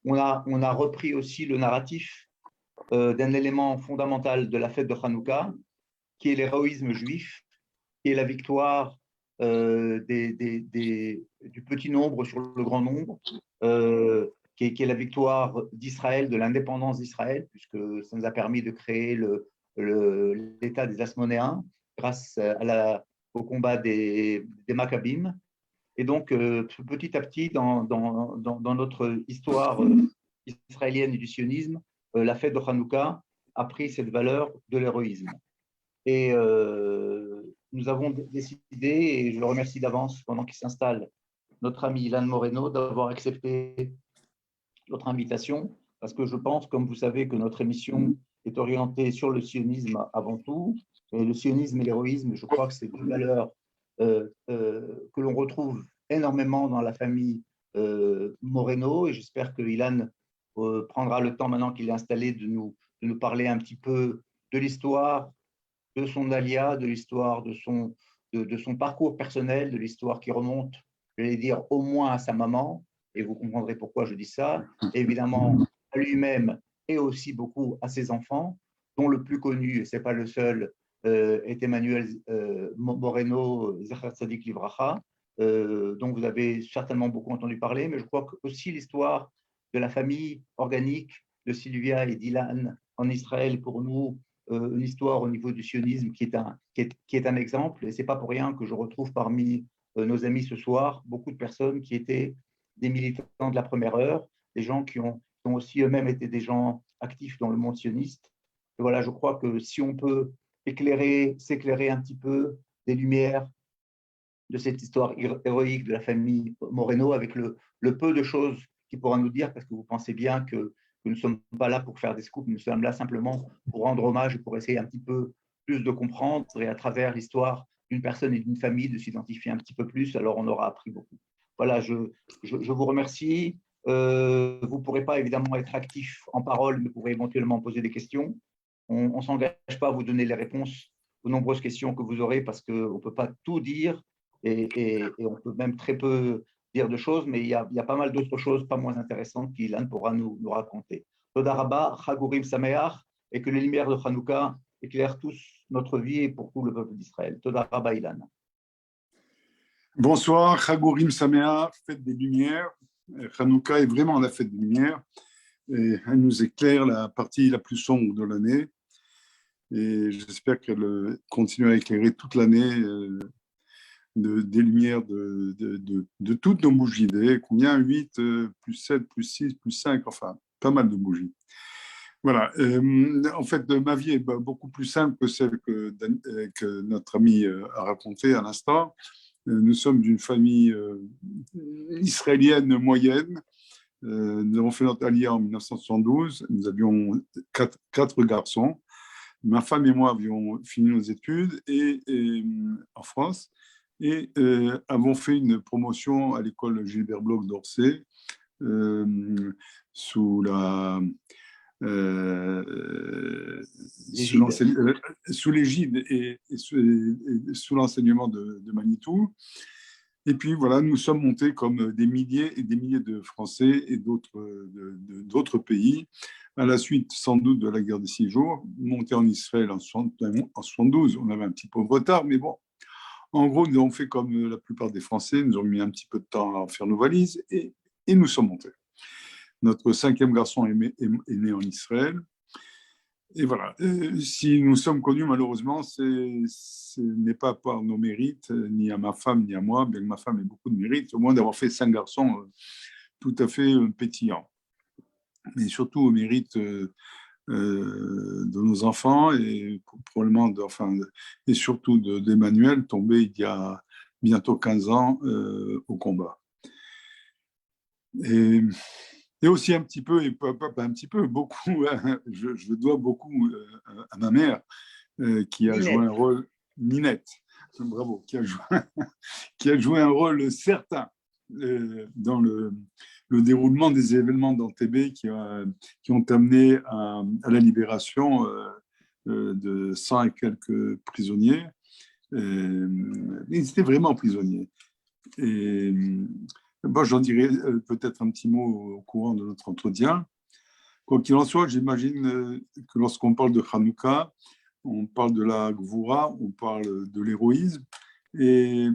on a repris aussi le narratif d'un élément fondamental de la fête de Hanouka, qui est l'héroïsme juif, qui est la victoire du petit nombre sur le grand nombre, qui est la victoire d'Israël, de l'indépendance d'Israël, puisque ça nous a permis de créer l'État des Asmonéens grâce au combat des Maccabim. Et donc, petit à petit, dans notre histoire israélienne et du sionisme, la fête de Hanouka a pris cette valeur de l'héroïsme. Et nous avons décidé, et je le remercie d'avance pendant qu'il s'installe, notre ami Ilan Moreno, d'avoir accepté notre invitation, parce que je pense, comme vous savez, que notre émission est orientée sur le sionisme avant tout. Et le sionisme et l'héroïsme, je crois que c'est deux valeurs que l'on retrouve énormément dans la famille Moreno, et j'espère que Ilan prendra le temps, maintenant qu'il est installé, de nous parler un petit peu de l'histoire, de son alia, de l'histoire de son parcours personnel, de l'histoire qui remonte, je vais dire, au moins à sa maman, et vous comprendrez pourquoi je dis ça, évidemment à lui-même et aussi beaucoup à ses enfants, dont le plus connu, et ce n'est pas le seul, est Emmanuel Moreno, Zecher Tzadik Livracha, dont vous avez certainement beaucoup entendu parler, mais je crois que aussi l'histoire de la famille organique de Sylvia et d'Ilan en Israël, pour nous, une histoire au niveau du sionisme qui est un exemple. Et ce n'est pas pour rien que je retrouve parmi nos amis ce soir beaucoup de personnes qui étaient des militants de la première heure, des gens qui ont aussi eux-mêmes été des gens actifs dans le monde sioniste. Et voilà, je crois que si on peut s'éclairer un petit peu des lumières de cette histoire héroïque de la famille Moreno, avec le peu de choses qu'il pourra nous dire, parce que vous pensez bien que nous ne sommes pas là pour faire des scoops, nous sommes là simplement pour rendre hommage et pour essayer un petit peu plus de comprendre, et à travers l'histoire d'une personne et d'une famille, de s'identifier un petit peu plus. Alors on aura appris beaucoup. Voilà, je vous remercie. Vous ne pourrez pas évidemment être actif en parole, mais vous pourrez éventuellement poser des questions. On ne s'engage pas à vous donner les réponses aux nombreuses questions que vous aurez, parce qu'on ne peut pas tout dire, et on peut même très peu dire de choses, mais il y a pas mal d'autres choses pas moins intéressantes qu'Ilan pourra nous raconter. Toda Rabba, Chagurim Sameach, et que les lumières de Hanouka éclairent tous notre vie et pour tout le peuple d'Israël. Toda Rabba, Ilan. Bonsoir, Chagurim Sameach, fête des Lumières. Hanouka est vraiment la fête des Lumières. Et elle nous éclaire la partie la plus sombre de l'année. Et j'espère qu'elle continuera à éclairer toute l'année des lumières de toutes nos bougies. Combien? 8, plus 7, plus 6, plus 5, enfin, pas mal de bougies. Voilà. En fait, ma vie est beaucoup plus simple que celle que notre ami a racontée à l'instant. Nous sommes d'une famille israélienne moyenne. Nous avons fait notre aliyah en 1972. Nous avions quatre garçons. Ma femme et moi avions fini nos études en France et avons fait une promotion à l'école Gilbert Bloch d'Orsay sous l'égide et sous l'enseignement de Manitou. Et puis voilà, nous sommes montés comme des milliers et des milliers de Français et d'autres pays, à la suite sans doute de la guerre des 6 jours, montés en Israël en 72. On avait un petit peu de retard, mais bon, en gros, nous avons fait comme la plupart des Français, nous avons mis un petit peu de temps à faire nos valises et nous sommes montés. Notre 5e garçon est né en Israël. Et voilà, si nous sommes connus, malheureusement, ce n'est pas par nos mérites, ni à ma femme, ni à moi, bien que ma femme ait beaucoup de mérites, au moins d'avoir fait 5 garçons tout à fait pétillants. Mais surtout au mérite de nos enfants et probablement, et surtout d'Emmanuel, tombé il y a bientôt 15 ans au combat. Et aussi un petit peu, et pas un petit peu, beaucoup, je dois beaucoup à ma mère qui a joué un rôle, Ninette, bravo, qui a joué un rôle certain dans le déroulement des événements d'Entebbe qui ont amené à la libération de 100 et quelques prisonniers. Ils étaient vraiment prisonniers. Et Bon, j'en dirai peut-être un petit mot au courant de notre entretien. Quoi qu'il en soit, j'imagine que lorsqu'on parle de Hanouka, on parle de la Gvoura, on parle de l'héroïsme. Et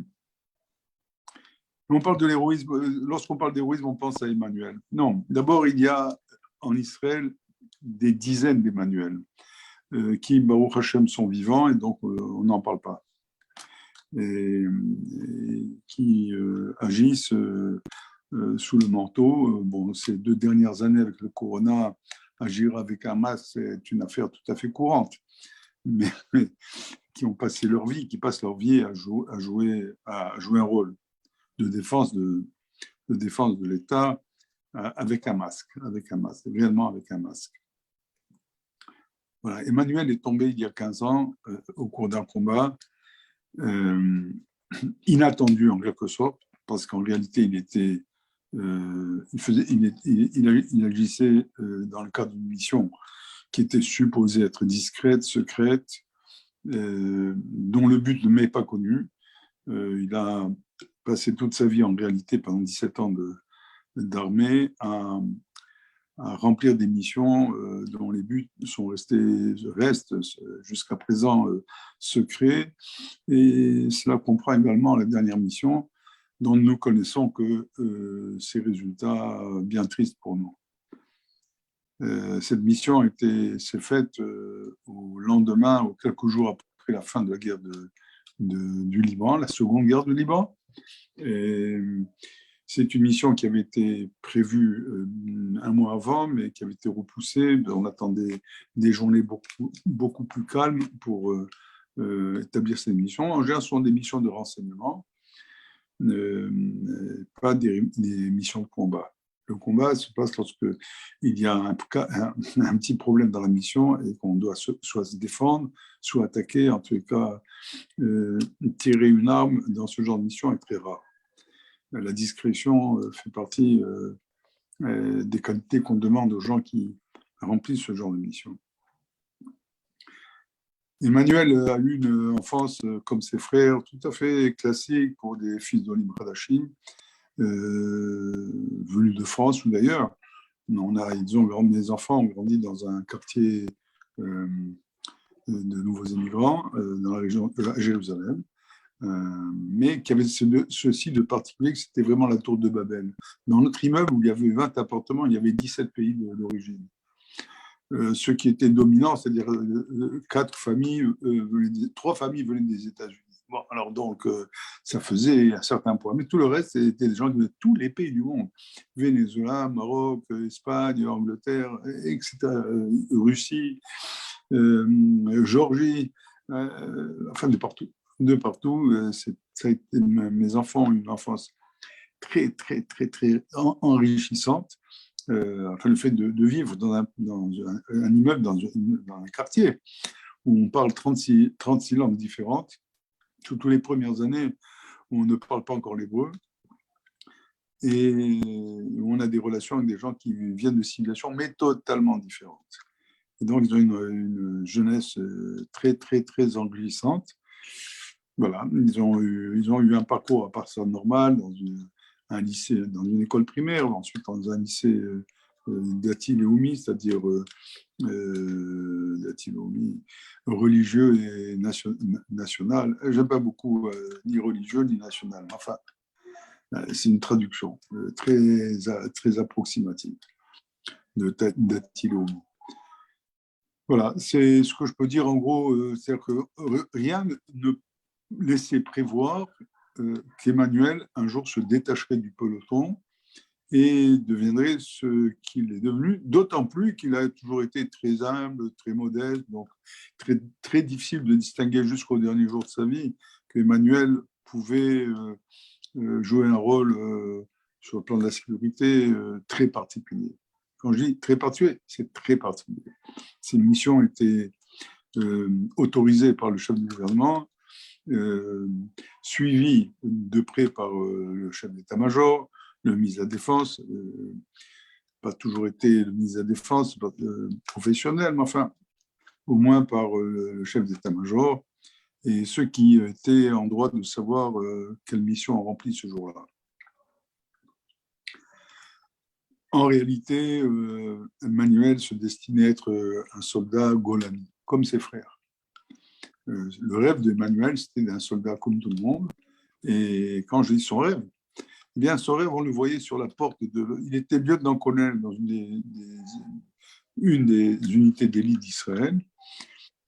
on parle de l'héroïsme, lorsqu'on parle d'héroïsme, on pense à Emmanuel. Non, d'abord, il y a en Israël des dizaines d'Emmanuel qui, Baruch Hashem, sont vivants et donc on n'en parle pas. Et qui agissent sous le manteau. Bon, ces 2 dernières années avec le corona, agir avec Hamas, c'est une affaire tout à fait courante, mais qui ont passé leur vie, qui passent leur vie à jouer un rôle de défense de l'État avec un masque, réellement avec un masque. Voilà. Emmanuel est tombé il y a 15 ans au cours d'un combat inattendu en quelque sorte, parce qu'en réalité, il agissait dans le cadre d'une mission qui était supposée être discrète, secrète, dont le but ne m'est pas connu. Il a passé toute sa vie en réalité pendant 17 ans d'armée à remplir des missions dont les buts restent jusqu'à présent secrets. Et cela comprend également la dernière mission dont nous connaissons que ces résultats bien tristes pour nous. Cette mission s'est faite au lendemain, ou quelques jours après la fin de la guerre du Liban, la seconde guerre du Liban. Et c'est une mission qui avait été prévue un mois avant, mais qui avait été repoussée. On attendait des journées beaucoup plus calmes pour établir ces missions. En général, ce sont des missions de renseignement, pas des missions de combat. Le combat se passe lorsqu'il y a un petit problème dans la mission et qu'on doit soit se défendre, soit attaquer. En tous les cas, tirer une arme dans ce genre de mission est très rare. La discrétion fait partie des qualités qu'on demande aux gens qui remplissent ce genre de mission. Emmanuel a eu une enfance comme ses frères, tout à fait classique pour des fils d'Olim Hadashim, venus de France ou d'ailleurs. Les enfants ont grandi dans un quartier de nouveaux immigrants dans la région de Jérusalem. Mais qui avait ceci de particulier que c'était vraiment la tour de Babel. Dans notre immeuble où il y avait 20 appartements, il y avait 17 pays d'origine. Ce qui était dominant, c'est-à-dire 3 familles venaient des États-Unis. Bon, alors donc, ça faisait un certain poids. Mais tout le reste, c'était des gens qui venaient de tous les pays du monde. Venezuela, Maroc, Espagne, Angleterre, etc., Russie, Géorgie, enfin de partout. Ça a été, mes enfants ont une enfance très, très, très, très enrichissante. Enfin, le fait de vivre dans un immeuble, dans un quartier où on parle 36 langues différentes. Toutes les premières années, on ne parle pas encore l'hébreu. Et on a des relations avec des gens qui viennent de civilisations, mais totalement différentes. Et donc, ils ont une jeunesse très, très, très enrichissante. Voilà, ils ont eu un parcours à partir normal dans un lycée, dans une école primaire, ensuite dans un lycée Dati Leumi, c'est-à-dire Dati Leumi, religieux et national. J'aime pas beaucoup ni religieux ni national. Enfin, c'est une traduction très, très approximative de Dati Leumi. Voilà, c'est ce que je peux dire en gros, c'est-à-dire que rien ne laissait prévoir qu'Emmanuel un jour se détacherait du peloton et deviendrait ce qu'il est devenu, d'autant plus qu'il a toujours été très humble, très modeste, donc très, très difficile de distinguer jusqu'au dernier jour de sa vie qu'Emmanuel pouvait jouer un rôle sur le plan de la sécurité très particulier. Quand je dis très particulier, c'est très particulier. Ces missions étaient autorisées par le chef du gouvernement, suivies de près par le chef d'état-major, le ministre de la Défense, pas toujours été le ministre de la Défense professionnel, mais enfin, au moins par le chef d'état-major, et ceux qui étaient en droit de savoir quelle mission on remplit ce jour-là. en réalité, Emmanuel se destinait à être un soldat Golani, comme ses frères. Le rêve d'Emmanuel, c'était d'un soldat comme tout le monde. Et quand je dis son rêve, eh bien, son rêve, on le voyait sur la porte. Il était lieutenant-colonel dans une des unités d'élite d'Israël,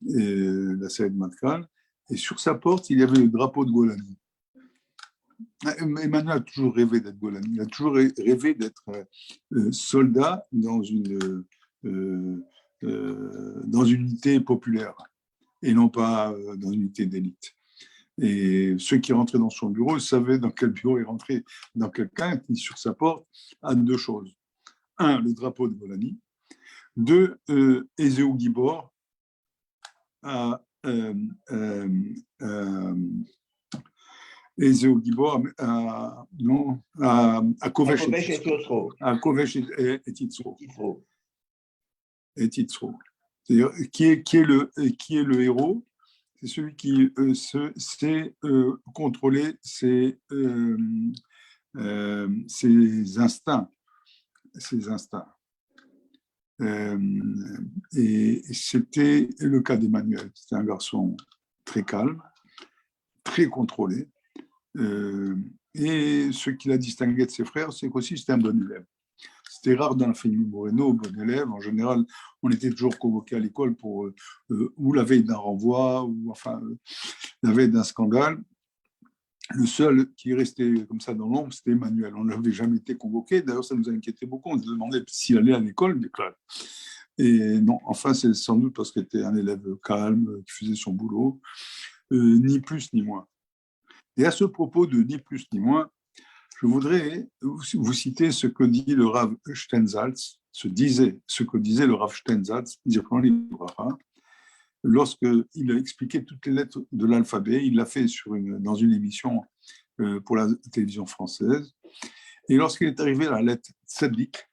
la Sayed Matkal. Et sur sa porte, il y avait le drapeau de Golani. Emmanuel a toujours rêvé d'être Golani. Il a toujours rêvé d'être soldat dans une unité populaire et non pas dans une unité d'élite. Et ceux qui rentraient dans son bureau savaient dans quel bureau il rentrait. Dans quelqu'un qui, sur sa porte, a deux choses. Un, le drapeau de Golani. Deux, Ezeu Gibor à Ezeu Gibor à Kovesh et Titzro. Et Titzro. C'est-à-dire, qui est le héros? C'est celui qui sait contrôler ses instincts. Et c'était le cas d'Emmanuel. C'était un garçon très calme, très contrôlé. Et ce qui l'a distingué de ses frères, c'est qu'aussi c'était un bon élève. C'était rare dans la famille Moreno, bon élève. En général, on était toujours convoqué à l'école pour ou la veille d'un renvoi, ou enfin la veille d'un scandale. Le seul qui restait comme ça dans l'ombre, c'était Emmanuel. On n'avait jamais été convoqué. D'ailleurs, ça nous inquiétait beaucoup. On se demandait s'il allait à l'école, mais clair. Et non, enfin, c'est sans doute parce qu'il était un élève calme, qui faisait son boulot, ni plus ni moins. Et à ce propos de ni plus ni moins, je voudrais vous citer ce que dit le Rav Steinsaltz, ce que disait le Rav Steinsaltz, lorsqu'il a expliqué toutes les lettres de l'alphabet. Il l'a fait dans une émission pour la télévision française. Et lorsqu'il est arrivé à la lettre Tzadik,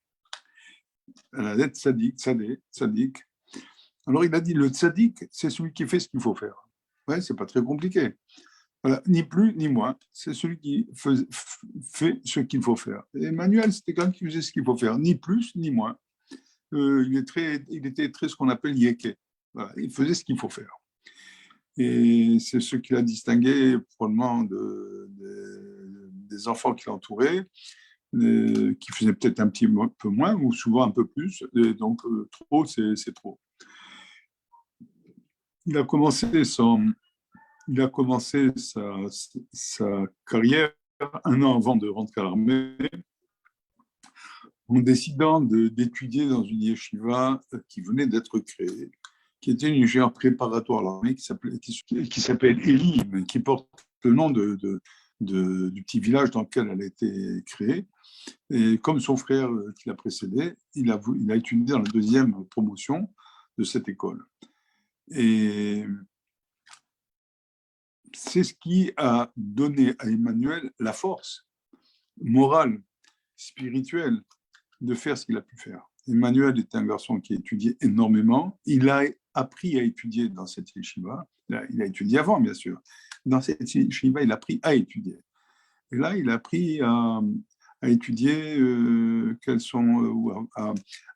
Tzadik, alors il a dit le Tzadik, c'est celui qui fait ce qu'il faut faire. Ouais, c'est pas très compliqué. Voilà, ni plus ni moins, c'est celui qui fait ce qu'il faut faire. Et Emmanuel, c'était quelqu'un qui faisait ce qu'il faut faire, ni plus ni moins. Il était très ce qu'on appelle yéké. Voilà, il faisait ce qu'il faut faire. Et c'est ce qui l'a distingué probablement des enfants qui l'entouraient, qui faisaient peut-être un petit peu moins ou souvent un peu plus. Et donc, trop, c'est trop. Il a commencé sa carrière un an avant de rentrer à l'armée, en décidant d'étudier dans une yeshiva qui venait d'être créée, qui était une yeshiva préparatoire à l'armée qui s'appelle Elim, qui porte le nom du petit village dans lequel elle a été créée. Et comme son frère qui l'a précédé, il a étudié dans la deuxième promotion de cette école. Et c'est ce qui a donné à Emmanuel la force morale, spirituelle, de faire ce qu'il a pu faire. Emmanuel est un garçon qui a étudié énormément. Il a appris à étudier dans cette yeshiva. Il a étudié avant, bien sûr. Dans cette yeshiva, il a appris à étudier. Et là, il a appris à étudier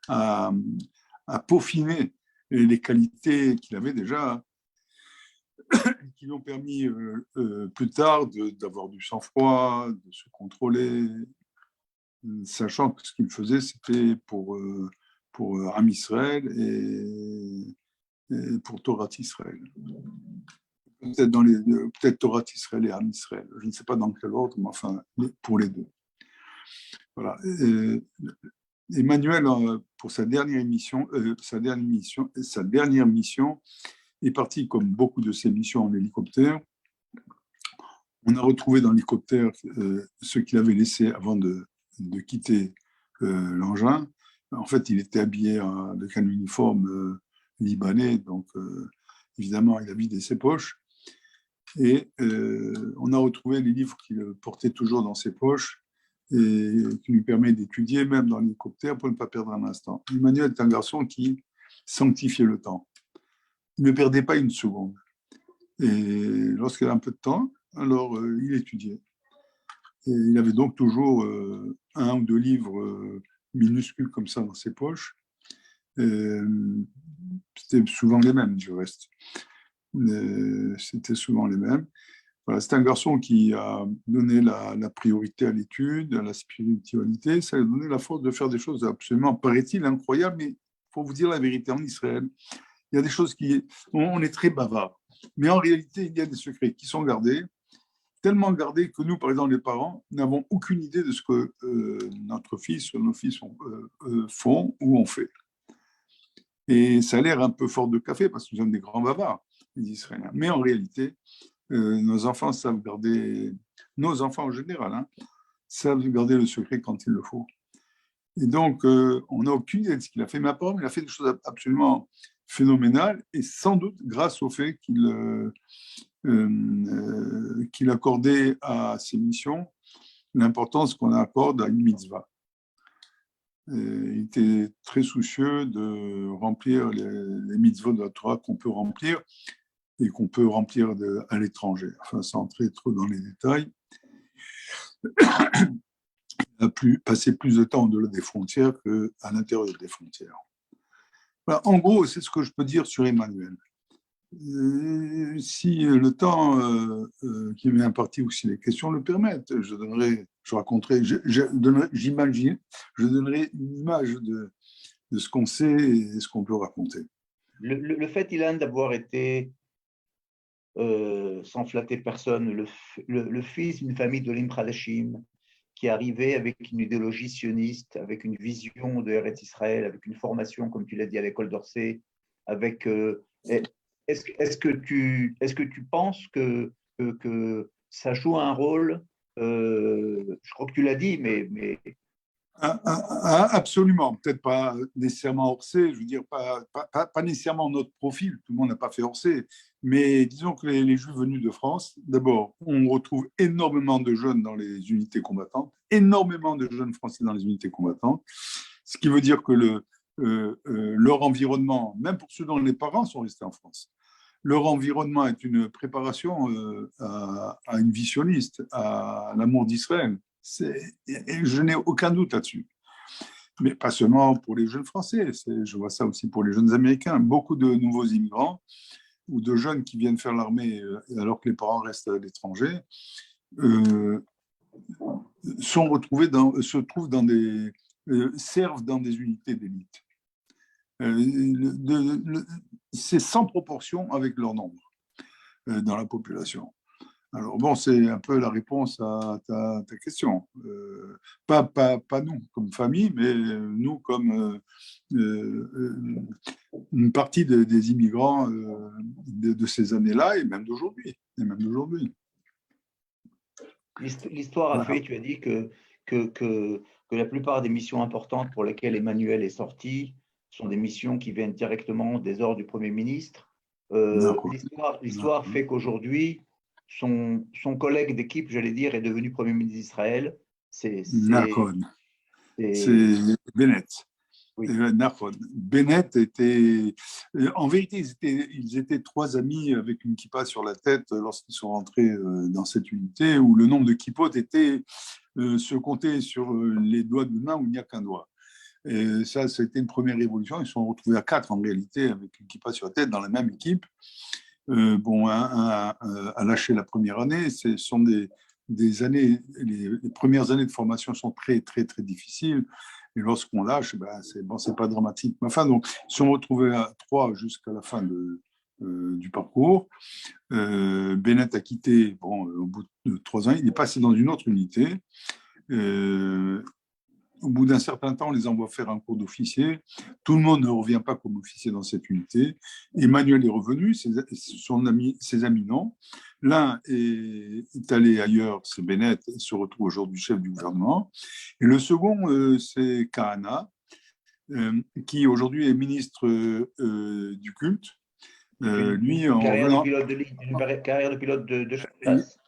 à peaufiner les qualités qu'il avait déjà, qui lui ont permis plus tard d'avoir du sang-froid, de se contrôler, sachant que ce qu'il faisait, c'était pour Am Israël et pour Torah Israël. Peut-être Torah Israël et Am Israël. Je ne sais pas dans quel ordre, mais enfin, pour les deux. Voilà. Emmanuel, pour sa dernière mission, est parti, comme beaucoup de ses missions, en hélicoptère. On a retrouvé dans l'hélicoptère ce qu'il avait laissé avant de quitter l'engin. En fait, il était habillé avec un uniforme libanais, donc évidemment, il a vidé ses poches. Et on a retrouvé les livres qu'il portait toujours dans ses poches et qui lui permet d'étudier, même dans l'hélicoptère, pour ne pas perdre un instant. Emmanuel est un garçon qui sanctifiait le temps. Il ne perdait pas une seconde. Et lorsqu'il a un peu de temps, alors il étudiait. Et il avait donc toujours un ou deux livres minuscules comme ça dans ses poches. C'était souvent les mêmes, du reste. C'était souvent les mêmes. Voilà, c'est un garçon qui a donné la priorité à l'étude, à la spiritualité. Ça lui a donné la force de faire des choses absolument, paraît-il, incroyables. Mais il faut vous dire la vérité, en Israël, il y a des choses on est très bavard. Mais en réalité, il y a des secrets qui sont gardés, tellement gardés que nous, par exemple, les parents, n'avons aucune idée de ce que notre fils ou nos fils font ou ont fait. Et ça a l'air un peu fort de café parce que nous sommes des grands bavards, les Israéliens. Mais en réalité, nos enfants savent garder, nos enfants en général, hein, savent garder le secret quand il le faut. Et donc, on n'a aucune idée de ce qu'il a fait. Mais apparemment, il a fait des choses absolument phénoménales et sans doute grâce au fait qu'il accordait à ses missions l'importance qu'on accorde à une mitzvah. Il était très soucieux de remplir les mitzvot de la Torah qu'on peut remplir et qu'on peut remplir à l'étranger. Enfin, sans entrer trop dans les détails. Il a passé plus de temps au-delà des frontières qu'à l'intérieur des frontières. Voilà, en gros, c'est ce que je peux dire sur Emmanuel. Si le temps qui m'est imparti ou si les questions le permettent, je donnerai une image de ce qu'on sait et ce qu'on peut raconter. Le fait, Ilan, d'avoir été, sans flatter personne, le fils d'une famille d'Olim Khalashim, qui arrivait avec une idéologie sioniste, avec une vision de Eretz Israël, avec une formation, comme tu l'as dit, à l'école d'Orsay, avec... Est-ce que tu penses que ça joue un rôle, je crois que tu l'as dit, mais... Absolument, peut-être pas nécessairement Orsay, je veux dire, pas nécessairement notre profil, tout le monde n'a pas fait Orsay, mais disons que les Juifs venus de France, d'abord, on retrouve énormément de jeunes dans les unités combattantes, énormément de jeunes français dans les unités combattantes, ce qui veut dire que leur environnement, même pour ceux dont les parents sont restés en France, leur environnement est une préparation à une vie sioniste, à l'amour d'Israël. Je n'ai aucun doute là-dessus. Mais pas seulement pour les jeunes Français, je vois ça aussi pour les jeunes Américains. Beaucoup de nouveaux immigrants ou de jeunes qui viennent faire l'armée alors que les parents restent à l'étranger servent dans des unités d'élite. C'est sans proportion avec leur nombre dans la population. Alors bon, c'est un peu la réponse à ta question. Pas nous comme famille, mais nous comme une partie des immigrants de ces années-là et même d'aujourd'hui. L'histoire a fait, tu as dit que la plupart des missions importantes pour lesquelles Emmanuel est sorti sont des missions qui viennent directement des ordres du Premier ministre. L'histoire fait qu'aujourd'hui, son collègue d'équipe, j'allais dire, est devenu Premier ministre d'Israël. C'est Bennett. Oui. Bennett était... En vérité, ils étaient trois amis avec une kippa sur la tête lorsqu'ils sont rentrés dans cette unité où le nombre de kippotes se comptait sur les doigts d'une main où il n'y a qu'un doigt. Et ça a été une première évolution. Ils se sont retrouvés à 4 en réalité avec une kippa sur la tête dans la même équipe. Un a lâché la première année. Ce sont des années, les premières années de formation sont très, très, très difficiles. Et lorsqu'on lâche, c'est pas dramatique. Enfin, donc, ils se sont retrouvés à 3 jusqu'à la fin du parcours. Bennett a quitté au bout de 3 ans. Il est passé dans une autre unité. Au bout d'un certain temps, on les envoie faire un cours d'officier. Tout le monde ne revient pas comme officier dans cette unité. Emmanuel est revenu, ses amis non. L'un est allé ailleurs, c'est Bennett, il se retrouve aujourd'hui chef du gouvernement. Et le second, c'est Kahana, qui aujourd'hui est ministre du culte. Une carrière de pilote de chasse.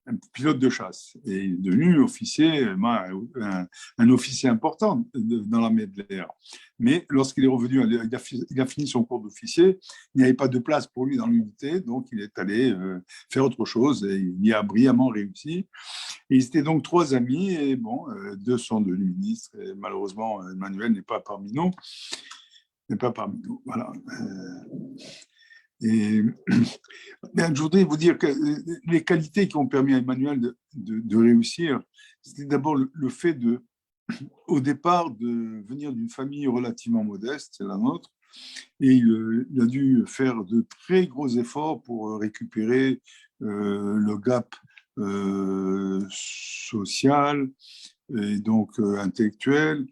un pilote de chasse et il est devenu officier, un officier important dans l'armée de l'air. Mais lorsqu'il est revenu, il a fini son cours d'officier, il n'y avait pas de place pour lui dans l'unité, donc il est allé faire autre chose et il y a brillamment réussi. Et ils étaient donc 3 amis et bon, 2 sont devenus ministres et malheureusement Emmanuel n'est pas parmi nous. Voilà. Et je voudrais vous dire que les qualités qui ont permis à Emmanuel de réussir, c'était d'abord le fait au départ, de venir d'une famille relativement modeste, c'est la nôtre, et il a dû faire de très gros efforts pour récupérer le gap social et donc intellectuel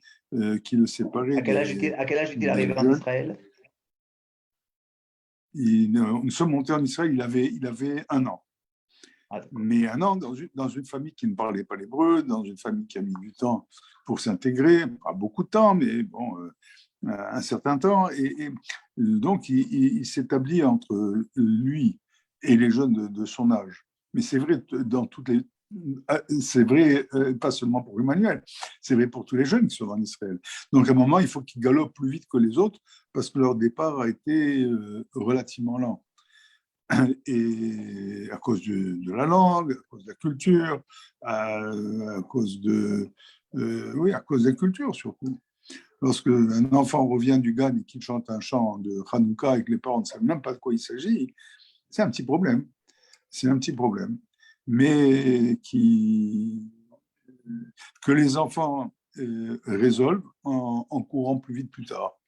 qui le séparait À quel âge est-il arrivé en Israël? Nous sommes montés en Israël, il avait 1 an. Mais 1 an dans une famille qui ne parlait pas l'hébreu, dans une famille qui a mis du temps pour s'intégrer, pas beaucoup de temps, mais bon, un certain temps. Et donc, il s'établit entre lui et les jeunes de son âge. Mais c'est vrai dans toutes les... C'est vrai, pas seulement pour Emmanuel, c'est vrai pour tous les jeunes qui sont en Israël. Donc, à un moment, il faut qu'ils galopent plus vite que les autres parce que leur départ a été relativement lent. Et à cause de la langue, à cause de la culture, à cause oui, à cause des cultures surtout. Lorsque un enfant revient du GAN et qu'il chante un chant de Hanouka et que les parents ne savent même pas de quoi il s'agit, c'est un petit problème. C'est un petit problème. Mais que les enfants résolvent en courant plus vite plus tard.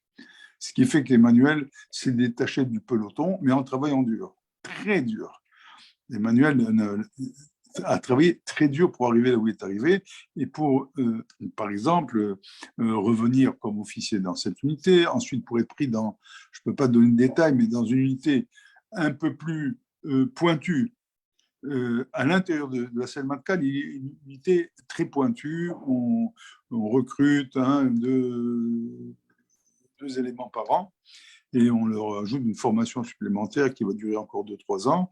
Ce qui fait qu'Emmanuel s'est détaché du peloton, mais en travaillant dur, très dur. Emmanuel a travaillé très dur pour arriver là où il est arrivé et pour, par exemple, revenir comme officier dans cette unité, ensuite pour être pris dans, je ne peux pas donner de détails, mais dans une unité un peu plus pointue. À l'intérieur de la Seine Matkal, il y a une unité très pointue. On recrute 2 éléments par an et on leur ajoute une formation supplémentaire qui va durer encore 2-3 ans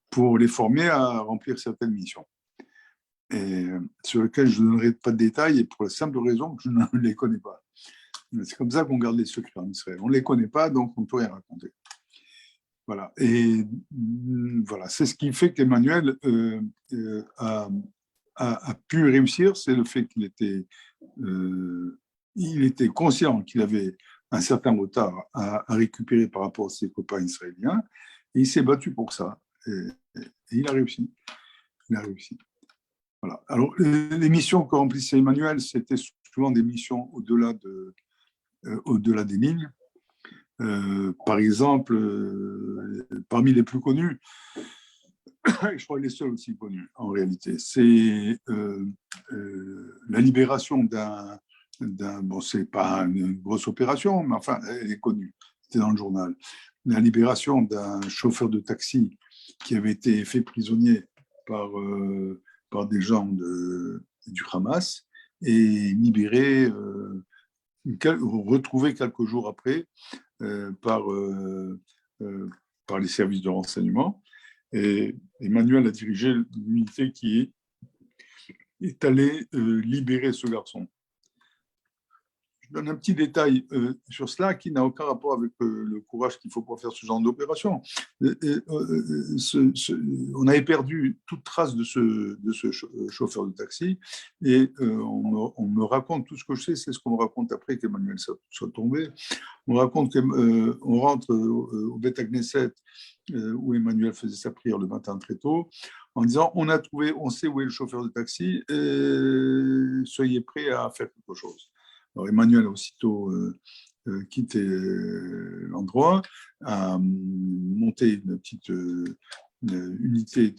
pour les former à remplir certaines missions. Et sur lesquelles je ne donnerai pas de détails et pour la simple raison que je ne les connais pas. C'est comme ça qu'on garde les secrets en Israël. On ne les connaît pas, donc on ne peut rien raconter. Voilà. Et voilà, c'est ce qui fait qu'Emmanuel a pu réussir, c'est le fait qu'il était conscient qu'il avait un certain retard à récupérer par rapport à ses copains israéliens, et il s'est battu pour ça. Et il a réussi. Il a réussi. Voilà. Alors, les missions que remplissait Emmanuel, c'était souvent des missions au-delà des lignes. Par exemple, parmi les plus connus, je crois les seuls aussi connus en réalité, c'est la libération bon, c'est pas une grosse opération, mais enfin, elle est connue, c'était dans le journal, la libération d'un chauffeur de taxi qui avait été fait prisonnier par des gens du Hamas et libéré, retrouvé quelques jours après par les services de renseignement. Et Emmanuel a dirigé l'unité qui est allée libérer ce garçon. Je donne un petit détail sur cela qui n'a aucun rapport avec le courage qu'il faut pour faire ce genre d'opération. On avait perdu toute trace de ce chauffeur de taxi et on me raconte, tout ce que je sais, c'est ce qu'on me raconte après qu'Emmanuel soit tombé. On raconte qu'on rentre au Beth Knesset où Emmanuel faisait sa prière le matin très tôt, en disant on sait où est le chauffeur de taxi, soyez prêts à faire quelque chose. Alors Emmanuel a aussitôt quitté l'endroit, a monté une petite unité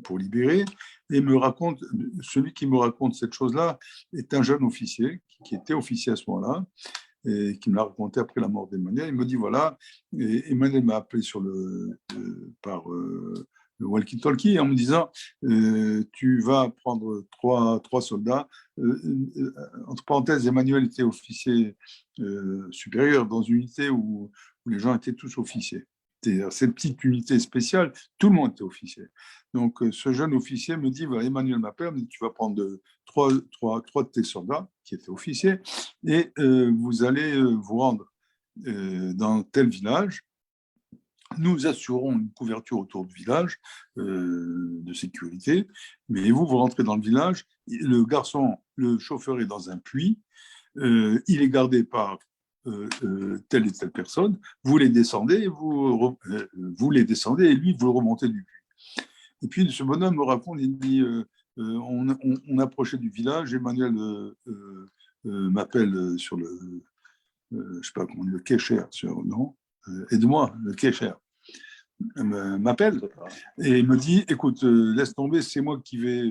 pour libérer, et celui qui me raconte cette chose-là est un jeune officier qui était officier à ce moment-là, et qui me l'a raconté après la mort d'Emmanuel. Il me dit voilà, et Emmanuel m'a appelé par le walkie-talkie en me disant tu vas prendre trois soldats. Entre parenthèses, Emmanuel était officier supérieur dans une unité où les gens étaient tous officiers. cette petite unité spéciale, tout le monde était officier. Donc, ce jeune officier me dit, voilà, Emmanuel m'appelle, me dit, tu vas prendre trois de tes soldats, qui étaient officiers, et vous allez vous rendre dans tel village. Nous assurons une couverture autour du village de sécurité, mais vous rentrez dans le village, le garçon, le chauffeur est dans un puits, il est gardé par telle et telle personne, vous les descendez, vous les descendez et lui, vous le remontez du puits. Et puis ce bonhomme me raconte, il dit, on approchait du village, Emmanuel m'appelle sur le, je sais pas comment, le kécher, non, aide-moi, le kécher m'appelle et me dit, écoute, laisse tomber, c'est moi qui vais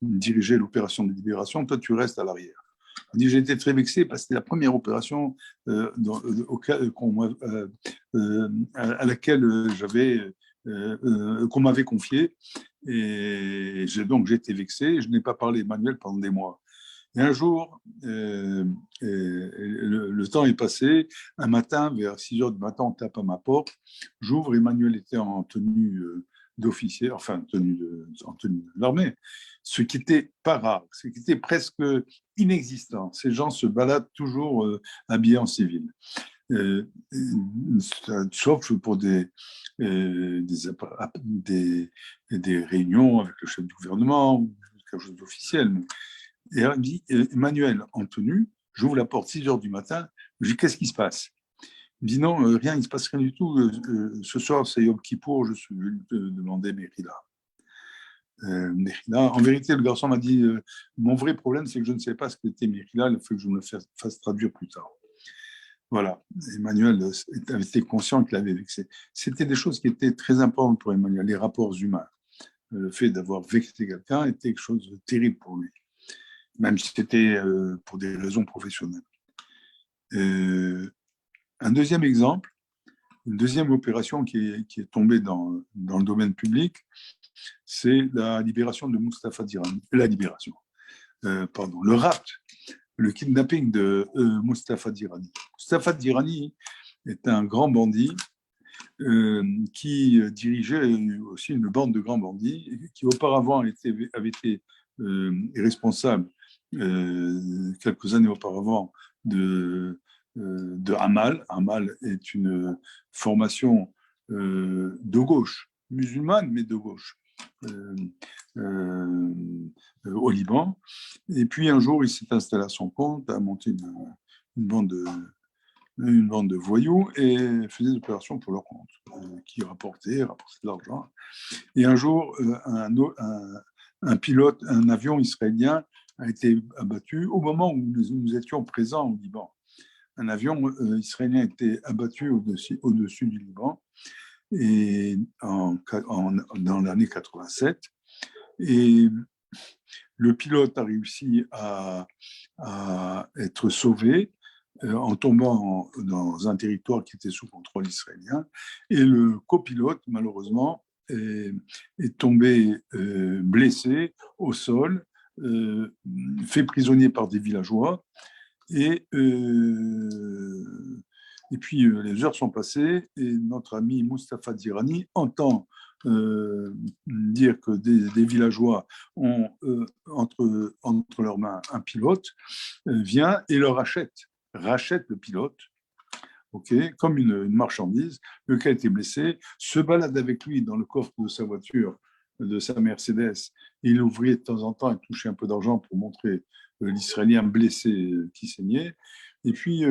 diriger l'opération de libération, toi tu restes à l'arrière. Il dit, j'ai été très vexé parce que c'était la première opération à laquelle qu'on m'avait confiée. Et donc j'ai été vexé, je n'ai pas parlé Emmanuel pendant des mois. Et un jour, le temps est passé. Un matin, vers 6 heures du matin, on tape à ma porte. J'ouvre, Emmanuel était en tenue d'officier, enfin en tenue de l'armée, ce qui n'était pas rare, ce qui était presque inexistant. Ces gens se baladent toujours habillés en civil. Sauf pour des réunions avec le chef du gouvernement ou quelque chose d'officiel. Et il me dit, Emmanuel en tenue, j'ouvre la porte 6 heures du matin, je dis, qu'est-ce qui se passe? Il me dit, non, rien, il ne se passe rien du tout. Ce soir, c'est Yom Kippour, je suis venu te demander Mérida. En vérité, le garçon m'a dit, mon vrai problème, c'est que je ne sais pas ce qu'était Mérida, il faut que je me le fasse traduire plus tard. Voilà, Emmanuel avait été conscient qu'il avait vexé. C'était des choses qui étaient très importantes pour Emmanuel, les rapports humains. Le fait d'avoir vexé quelqu'un était quelque chose de terrible pour lui, même si c'était pour des raisons professionnelles. Un deuxième exemple, une deuxième opération qui est tombée dans le domaine public, c'est la libération de Mustapha Dirani. Le rapt, le kidnapping de Mustapha Dirani. Mustapha Dirani est un grand bandit qui dirigeait aussi une bande de grands bandits qui auparavant avait été responsable quelques années auparavant de Hamal. Hamal est une formation de gauche, musulmane, mais de gauche, au Liban. Et puis un jour, il s'est installé à son compte, a monté une bande de voyous et faisait des opérations pour leur compte, qui rapportaient de l'argent. Et un jour, un pilote, un avion israélien a été abattu au moment où nous étions présents au Liban. Un avion israélien a été abattu au-dessus du Liban et dans l'année 87. Et le pilote a réussi à être sauvé en tombant dans un territoire qui était sous contrôle israélien. Et le copilote, malheureusement, est tombé blessé au sol, fait prisonnier par des villageois. Et puis, les heures sont passées et notre ami Mustapha Dirani entend dire que des villageois ont entre leurs mains un pilote, vient et leur rachète le pilote, comme une marchandise, lequel était blessé, se balade avec lui dans le coffre de sa voiture, de sa Mercedes. Il ouvrait de temps en temps et touchait un peu d'argent pour montrer l'Israélien blessé qui saignait. Et puis,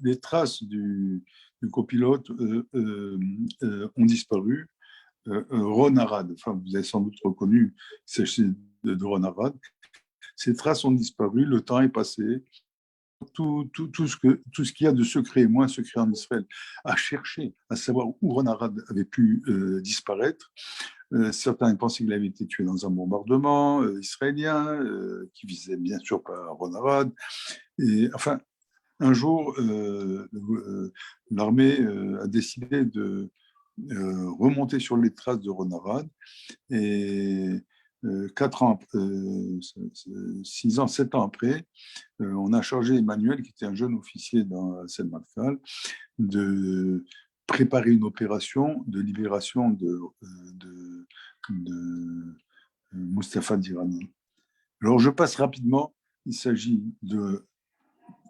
les traces du copilote ont disparu. Ron Arad, enfin, vous avez sans doute reconnu, il s'agissait de Ron Arad. Ces traces ont disparu, le temps est passé. Tout ce qu'il y a de secret, moins secret en Israël, à chercher, à savoir où Ron Arad avait pu disparaître. Certains pensaient qu'il avait été tué dans un bombardement israélien, qui visait bien sûr pas Ron Arad. Et enfin, un jour, l'armée a décidé de remonter sur les traces de Ron Arad. Et 6 ans, 7 ans après, on a chargé Emmanuel, qui était un jeune officier dans la Seine-Matkal, de préparer une opération de libération de Mustapha Dirani. Alors, je passe rapidement. Il s'agit de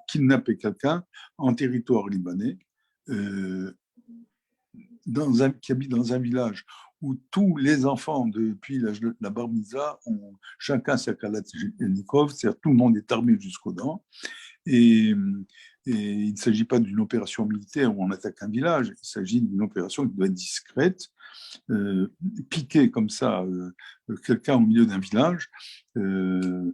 kidnapper quelqu'un en territoire libanais, qui habite dans un village où tous les enfants, depuis l'âge de la bar mitzvah, ont chacun sa Kalachnikov, c'est-à-dire tout le monde est armé jusqu'aux dents. Et il ne s'agit pas d'une opération militaire où on attaque un village, il s'agit d'une opération qui doit être discrète, piquer comme ça quelqu'un au milieu d'un village. Le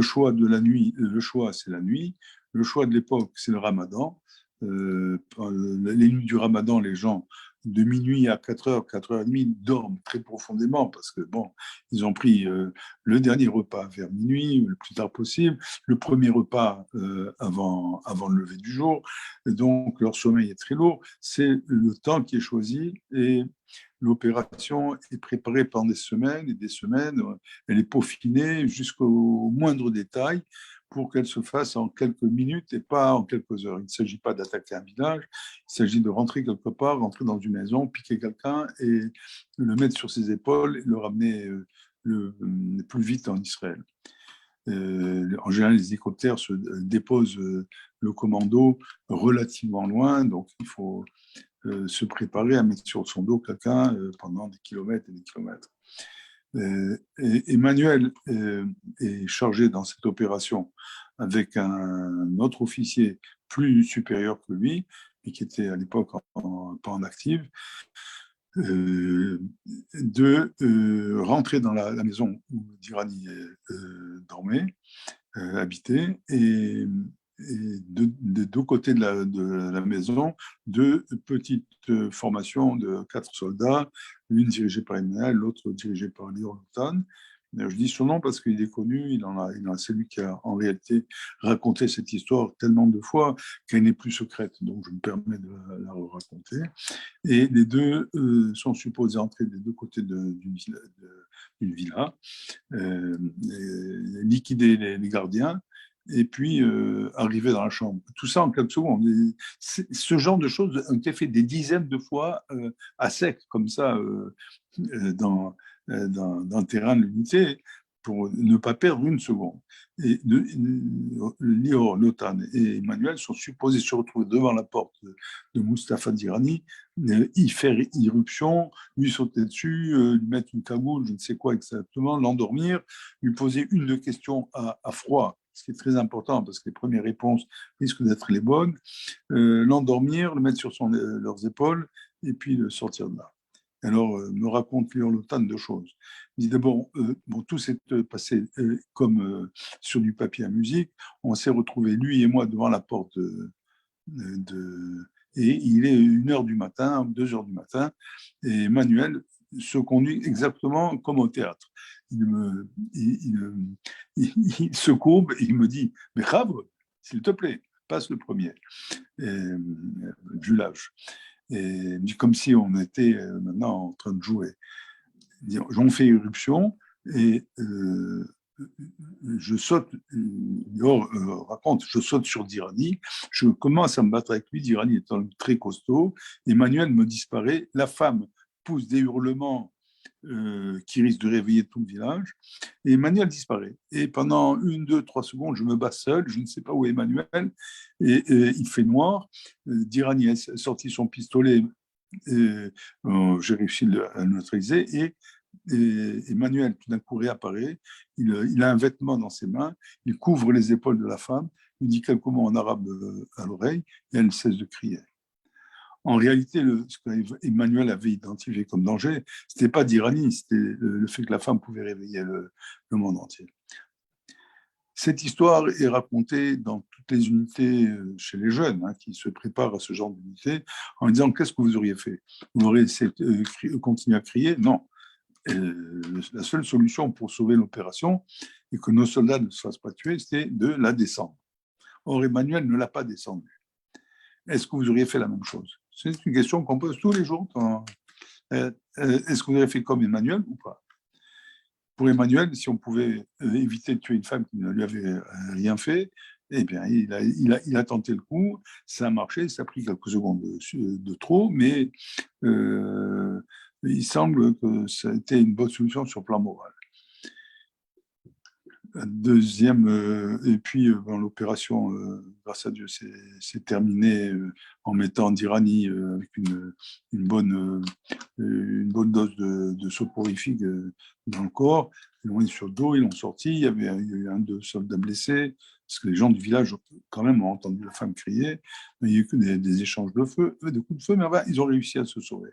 choix de la nuit, le choix c'est la nuit, le choix de l'époque c'est le ramadan. Les nuits du ramadan, les gens de minuit à 4h, 4h30 dorment très profondément parce que bon, ils ont pris le dernier repas vers minuit, le plus tard possible, le premier repas avant le lever du jour, donc leur sommeil est très lourd. C'est le temps qui est choisi et l'opération est préparée pendant des semaines et des semaines. Elle est peaufinée jusqu'au moindre détail pour qu'elle se fasse en quelques minutes et pas en quelques heures. Il ne s'agit pas d'attaquer un village, il s'agit de rentrer quelque part, rentrer dans une maison, piquer quelqu'un et le mettre sur ses épaules et le ramener le plus vite en Israël. En général, les hélicoptères se déposent le commando relativement loin, donc il faut se préparer à mettre sur son dos quelqu'un pendant des kilomètres et des kilomètres. Emmanuel est chargé dans cette opération avec un autre officier plus supérieur que lui, et qui était à l'époque pas en active, de rentrer dans la maison où Dirani dormait, habitait, et de deux côtés de la maison, deux petites formations de 4 soldats, l'une dirigée par Emmanuel, l'autre dirigée par Lior Lotan. Je dis son nom parce qu'il est connu, c'est lui qui a en réalité raconté cette histoire tellement de fois qu'elle n'est plus secrète, donc je me permets de la raconter. Et les deux sont supposés entrer des deux côtés d'une villa, liquider les gardiens, et puis arriver dans la chambre. Tout ça en quelques secondes. Ce genre de choses ont été fait des dizaines de fois à sec, comme ça, dans le terrain de l'unité, pour ne pas perdre une seconde. Et Lior, Lotan et Emmanuel sont supposés se retrouver devant la porte de Mustapha Dirani, y faire irruption, lui sauter dessus, lui mettre une cagoule, je ne sais quoi exactement, l'endormir, lui poser une de questions à froid, ce qui est très important parce que les premières réponses risquent d'être les bonnes, l'endormir, le mettre sur leurs épaules et puis le sortir de là. Alors, me raconte Lior Lotan deux choses. Il dit d'abord, tout s'est passé comme sur du papier à musique. On s'est retrouvés, lui et moi, devant la porte et il est 1h du matin, 2h du matin, et Emmanuel se conduit exactement comme au théâtre. Il se courbe et il me dit, mais Havre, s'il te plaît, passe le premier. Du lâche. Et comme si on était maintenant en train de jouer. J'en fais irruption et je saute, raconte, je saute sur Dirani, je commence à me battre avec lui, Dirani étant très costaud, Emmanuel me disparaît, la femme pousse des hurlements qui risquent de réveiller tout le village, et Emmanuel disparaît. Et pendant 1, 2, 3 secondes, je me bats seul, je ne sais pas où est Emmanuel, et il fait noir, Dirani a sorti son pistolet, j'ai réussi à le neutraliser, et Emmanuel tout d'un coup réapparaît, il a un vêtement dans ses mains, il couvre les épaules de la femme, il dit quelques mots en arabe à l'oreille, et elle cesse de crier. En réalité, ce qu'Emmanuel avait identifié comme danger, ce n'était pas Dirani, c'était le fait que la femme pouvait réveiller le monde entier. Cette histoire est racontée dans toutes les unités chez les jeunes qui se préparent à ce genre d'unité en disant qu'est-ce que vous auriez fait? Vous auriez continué à crier? Non. La seule solution pour sauver l'opération et que nos soldats ne se fassent pas tuer, c'était de la descendre. Or, Emmanuel ne l'a pas descendue. Est-ce que vous auriez fait la même chose? C'est une question qu'on pose tous les jours. Est-ce que vous auriez fait comme Emmanuel ou pas? Pour Emmanuel, si on pouvait éviter de tuer une femme qui ne lui avait rien fait, Eh bien, il a tenté le coup, ça a marché, ça a pris quelques secondes de trop, mais il semble que ça a été une bonne solution sur le plan moral. Deuxième, et puis l'opération, grâce à Dieu, s'est terminée en mettant Dirani avec une bonne dose de soporifique dans le corps. Ils l'ont mis sur le dos, ils l'ont sorti. Il y a eu un de soldats blessés, parce que les gens du village, quand même, ont entendu la femme crier. Mais il n'y a eu que des échanges de feu, de coups de feu, mais enfin, ils ont réussi à se sauver.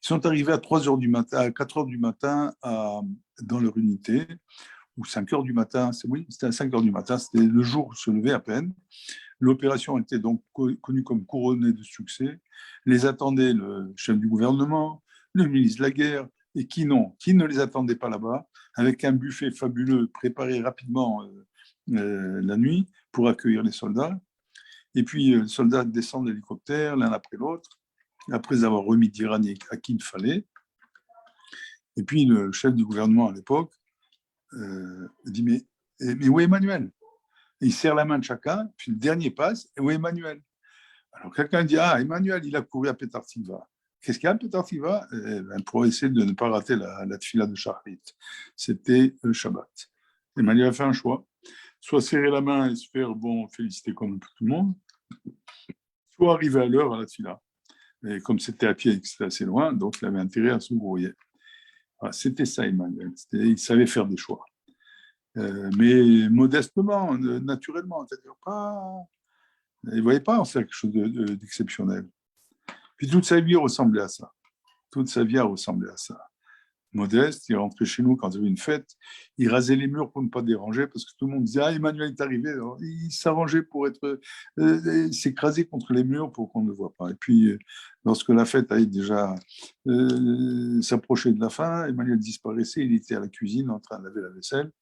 Ils sont arrivés à 3 heures du matin, à 4 heures du matin dans leur unité, ou 5 heures du matin, oui, c'était à 5 heures du matin, c'était le jour se levait à peine. L'opération était donc connue comme couronnée de succès. Les attendait le chef du gouvernement, le ministre de la Guerre, et qui ne les attendait pas là-bas, avec un buffet fabuleux préparé rapidement la nuit pour accueillir les soldats. Et puis, les soldats descendent de l'hélicoptère l'un après l'autre, après avoir remis d'Irani à qui il fallait. Et puis, le chef du gouvernement à l'époque dit mais où est Emmanuel? Et il serre la main de chacun, puis le dernier passe, et où est Emmanuel? Alors quelqu'un dit ah, Emmanuel, il a couru à Petar Tikva. Qu'est-ce qu'il y a à Petar Tikva? Pour essayer de ne pas rater la tefila de Shacharit. C'était le Shabbat. Emmanuel a fait un choix, soit serrer la main et se faire féliciter comme tout le monde, soit arriver à l'heure à la tefila. Et comme c'était à pied et que c'était assez loin, donc il avait intérêt à se brouiller. Voilà, c'était ça, Emmanuel. Il savait faire des choix. Mais modestement, naturellement, c'est-à-dire pas. Il ne voyait pas en faire quelque chose d'exceptionnel. Puis toute sa vie ressemblait à ça. Toute sa vie a ressemblé à ça. Modeste, il rentrait chez nous quand il y avait une fête, il rasait les murs pour ne pas déranger parce que tout le monde disait ah, Emmanuel est arrivé. Alors, il s'arrangeait pour s'écraser contre les murs pour qu'on ne le voit pas. Et puis, lorsque la fête allait déjà s'approcher de la fin, Emmanuel disparaissait, il était à la cuisine en train de laver la vaisselle.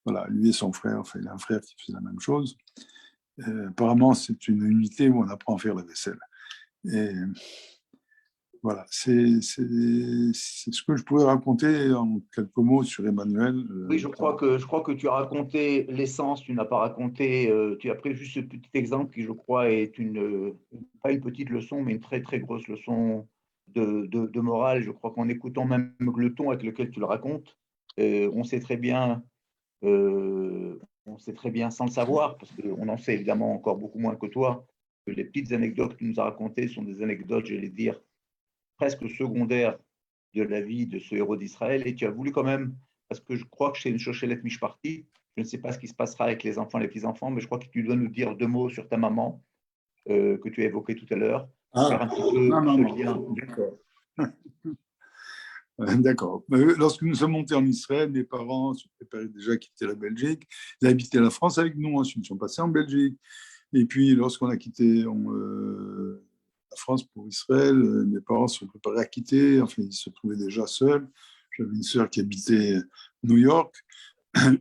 Voilà, lui et son frère, enfin, il a un frère qui faisait la même chose. Apparemment, c'est une unité où on apprend à faire la vaisselle. Et voilà, c'est ce que je pourrais raconter en quelques mots sur Emmanuel. Oui, je crois que tu as raconté l'essence, tu n'as pas raconté, tu as pris juste ce petit exemple qui, je crois, est pas une petite leçon, mais une très, très grosse leçon de morale. Je crois qu'en écoutant même le ton avec lequel tu le racontes, on sait très bien, sans le savoir, parce qu'on en sait évidemment encore beaucoup moins que toi, que les petites anecdotes que tu nous as racontées sont des anecdotes, j'allais dire, presque secondaires de la vie de ce héros d'Israël. Et tu as voulu quand même, parce que je crois que chez une Shochelet Mishparti, je ne sais pas ce qui se passera avec les enfants, les petits-enfants, mais je crois que tu dois nous dire 2 mots sur ta maman que tu as évoquée tout à l'heure, faire Ah, un petit peu non, ce non, lien. d'accord. D'accord. Lorsque nous sommes montés en Israël, mes parents se préparaient déjà à quitter la Belgique. Ils habitaient la France avec nous, ensuite ils sont passés en Belgique. Et puis, lorsqu'on a quitté la France pour Israël, mes parents se préparaient à quitter. Enfin, ils se trouvaient déjà seuls. J'avais une sœur qui habitait New York,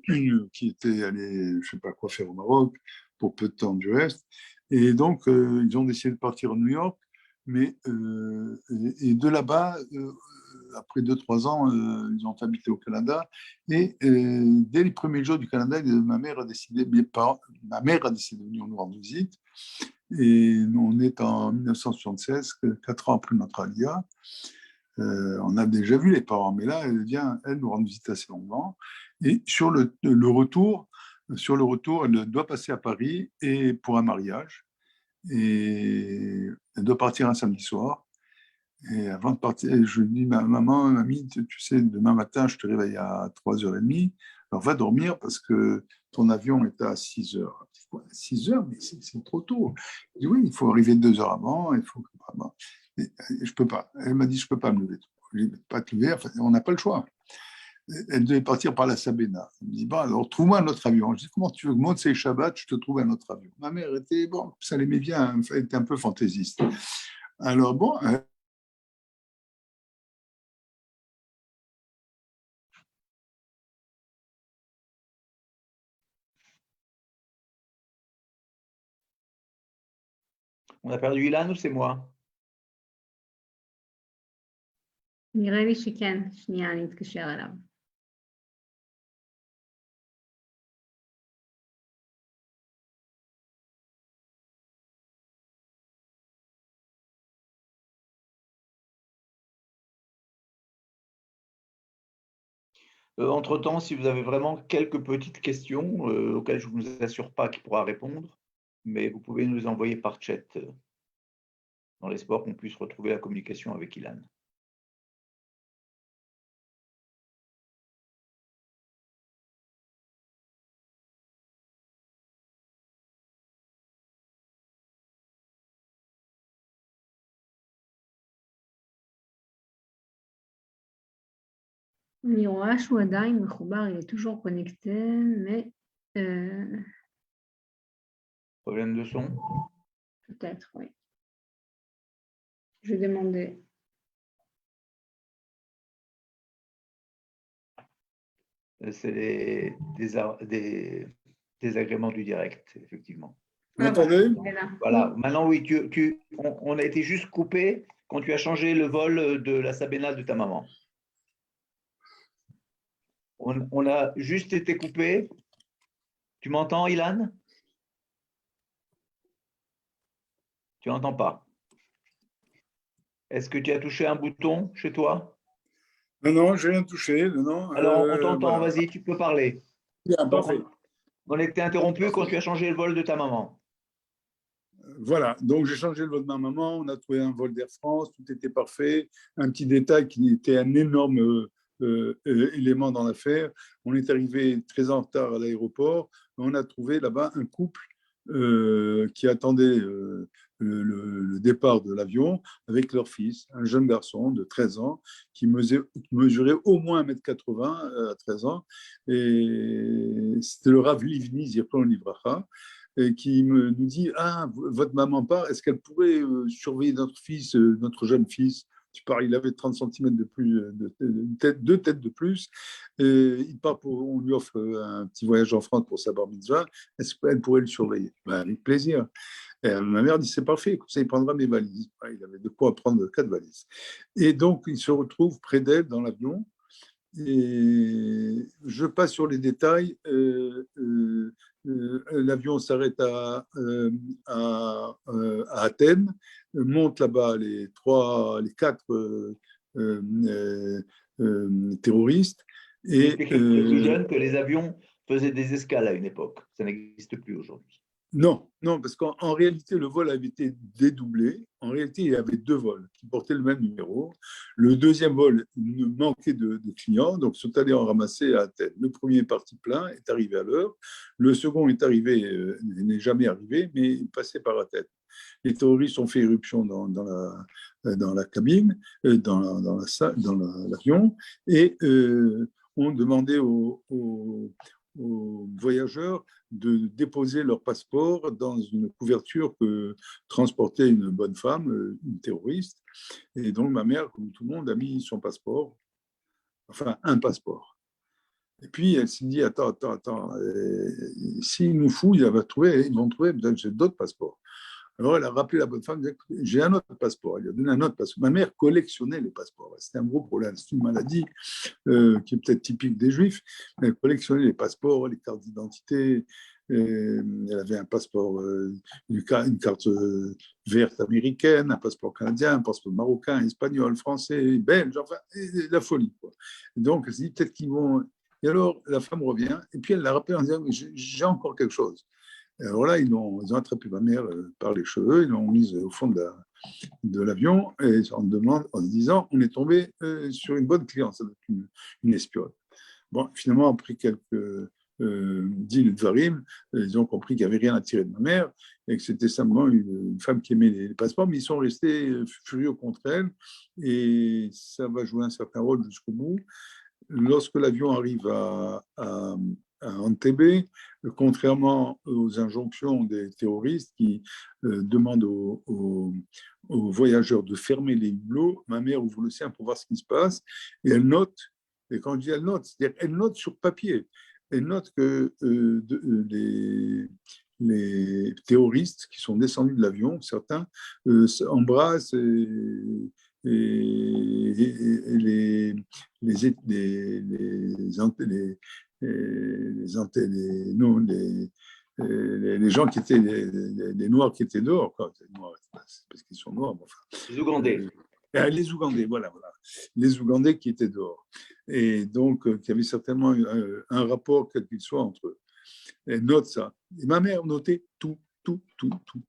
une qui était allée, je ne sais pas quoi faire au Maroc, pour peu de temps du reste. Et donc, ils ont décidé de partir à New York. Mais, et de là-bas, après 2-3 ans, ils ont habité au Canada. Et dès les premiers jours du Canada, ma mère a décidé de venir nous rendre visite. Et on est en 1976, 4 ans après notre alia. On a déjà vu les parents, mais là, elle vient, elle, nous rendre visite assez longuement. Et sur le retour, elle doit passer à Paris et pour un mariage. Et elle doit partir un samedi soir. Et avant de partir, je dis maman, mamie, tu sais, demain matin, je te réveille à 3h30. Alors va dormir parce que ton avion est à 6h. 6h, mais c'est trop tôt. Je dis oui, il faut arriver 2 heures avant. Il faut que... Je peux pas. Elle m'a dit, je peux pas me lever. Je dis, pas te lever, enfin, on n'a pas le choix. Elle devait partir par la Sabena. Elle me dit, bon, alors trouve-moi un autre avion. Je dis, comment tu veux que moi, c'est Shabbat, je te trouve un autre avion. Ma mère était, bon, ça l'aimait bien, elle était un peu fantaisiste. Alors bon, On a perdu Ilan ou c'est moi? נראה לי שכן, שנייה, אני אתקשר אליו. Entre-temps, si vous avez vraiment quelques petites questions auxquelles je ne vous assure pas qu'il pourra répondre, mais vous pouvez nous les envoyer par chat dans l'espoir qu'on puisse retrouver la communication avec Ilan. אני רואה שהוא עדיין מחובר, il est toujours connecté, mais Problème de son? peut-être, oui. Je vais demander. C'est des désagréments du direct, effectivement. Vous m'entendez? Voilà, maintenant oui, on a été juste coupé quand tu as changé le vol de la Sabena de ta maman. On a juste été coupé. Tu m'entends, Ilan? Tu n'entends pas. Est-ce que tu as touché un bouton chez toi? Non, non, j'ai rien touché. Non, Alors, on t'entend, voilà. vas-y, tu peux parler. Bien, Donc, parfait. on était interrompu quand tu as changé le vol de ta maman. Voilà, donc j'ai changé le vol de ma maman, on a trouvé un vol d'Air France, tout était parfait. Un petit détail qui était un énorme élément dans l'affaire, on est arrivé très en retard à l'aéroport, on a trouvé là-bas un couple qui attendait le départ de l'avion avec leur fils, un jeune garçon de 13 ans qui mesurait au moins 1,80 m à 13 ans. Et c'était le Rav Livni, Zirkon Livracha, et qui nous dit: ah, votre maman part, est-ce qu'elle pourrait surveiller notre fils, notre jeune fils? Tu parles, il avait 30 cm de plus, deux têtes de plus. Et il part on lui offre un petit voyage en France pour sa bar mitzvah. Est-ce qu'elle pourrait le surveiller? Ben, avec plaisir. Et ma mère dit: c'est parfait, comme ça il prendra mes valises. Il avait de quoi prendre 4 valises. Et donc il se retrouve près d'elle dans l'avion. Et je passe sur les détails. L'avion s'arrête à Athènes, monte là-bas les quatre terroristes. Et expliquer aux plus jeunes que les avions faisaient des escales à une époque. Ça n'existe plus aujourd'hui. Non, non, parce qu'en réalité, le vol avait été dédoublé. En réalité, il y avait 2 vols qui portaient le même numéro. Le deuxième vol manquait de clients, donc sont allés en ramasser à Athènes. Le premier est parti plein, est arrivé à l'heure. Le second est arrivé, n'est jamais arrivé, mais il passait par Athènes. Les terroristes ont fait irruption dans la cabine, dans l'avion, et ont demandé aux voyageurs de déposer leur passeport dans une couverture que transportait une bonne femme, une terroriste. Et donc ma mère, comme tout le monde, a mis son passeport, enfin un passeport. Et puis elle s'est dit: attends, s'ils nous fouillent, ils vont trouver peut-être j'ai d'autres passeports. Alors, elle a rappelé la bonne femme, elle dit: j'ai un autre passeport. Elle lui a donné un autre passeport. Ma mère collectionnait les passeports. C'était un gros problème. C'est une maladie qui est peut-être typique des Juifs. Elle collectionnait les passeports, les cartes d'identité. Elle avait un passeport, une carte verte américaine, un passeport canadien, un passeport marocain, espagnol, français, belge, enfin, la folie, quoi. Donc, elle s'est dit: peut-être qu'ils vont. Et alors, la femme revient, et puis elle l'a rappelé en disant: j'ai encore quelque chose. Et alors là, ils ont attrapé ma mère par les cheveux, ils l'ont mise au fond de l'avion, et en se disant: on est tombé sur une bonne cliente, ça doit être une espionne. Bon, finalement, après quelques deals de Varim, ils ont compris qu'il n'y avait rien à tirer de ma mère, et que c'était simplement une femme qui aimait les passeports, mais ils sont restés furieux contre elle, et ça va jouer un certain rôle jusqu'au bout. Lorsque l'avion arrive à Entebbe, contrairement aux injonctions des terroristes qui demandent aux voyageurs de fermer les hublots, ma mère ouvre le sien pour voir ce qui se passe, et elle note. Et quand je dis elle note, c'est-à-dire elle note sur papier. Elle note que les terroristes qui sont descendus de l'avion, certains, embrassent les gens qui étaient les Noirs qui étaient dehors, quoi. Noirs, parce qu'ils sont noirs, enfin. Les Ougandais. Les Ougandais, voilà. les Ougandais qui étaient dehors. Et donc, il y avait certainement un rapport, quel qu'il soit, entre eux. Elle note ça. Et ma mère notait tout, tout, tout, tout.